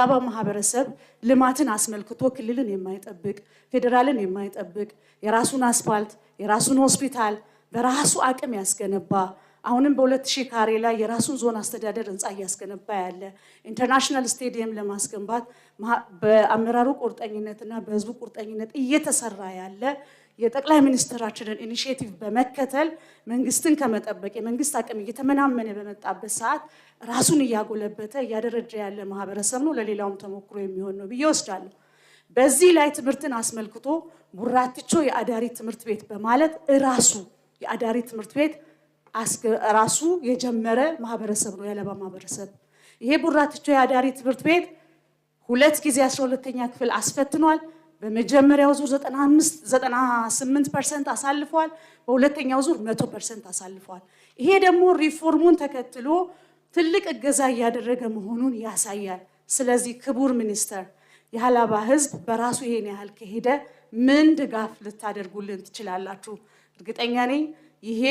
አባ ማህበረሰብ ልማትን አስመልክቶ ክልልን የማይጠብቅ ፌደራልን የማይጠብቅ የራሱን አስፋልት የራሱን ሆስፒታል በራሱ አቅም ያስገነባ አሁንም በ2000 ካሬ ላይ የራሱን ዞን አስተዳደር ህንጻ ያስገነባ ያለ ኢንተርናሽናል ስቴዲየም ለማስገንባት በአመራሩ ቁርጠኝነትና በህዝቡ ቁርጠኝነት እየተሰራ ያለ የጠቅላይ ሚኒስትራችንን ኢኒሺዬቲቭ በመከተል መንግስትን ከመጠበቅ የመንግስት አቅም እየተመናመነ በመጣበት ሰዓት ራሱን ያጎለበተ ያደረጀ ያለ ማህበረሰብ ነው ለሌላውም ተሞክሮ የሚሆን ነው ብየወስዳለሁ። በዚህ ላይ ትምህርትን አስመልክቶ ቡራቲቾ የአዳሪ ትምህርት ቤት በማለት ራሱ የአዳሪ ትምህርት ቤት ራሱ የጀመረ ማህበረሰብ ነው ያለባ ማህበረሰብ። ይሄ ቡራቲቾ የአዳሪ ትምህርት ቤት 2 ጊዜ 12ኛ ክፍል አስፈትኗል። በመጀመሪያው ዙር 98% አሳልፏል። በሁለተኛው ዙር 100% አሳልፏል። ይሄ ደግሞ ሪፎርሙን ተከትሎ ትልቅ እገዛ ያደረገ መሆኑን ያሳያል። ስለዚህ ክቡር ሚኒስተር የሃላባ ህዝብ በራሱ ይሄን ያህል ከሄደ ምን ድጋፍ ልታደርጉልን ትችላላችሁ? እርግጠኛ ነኝ ይሄ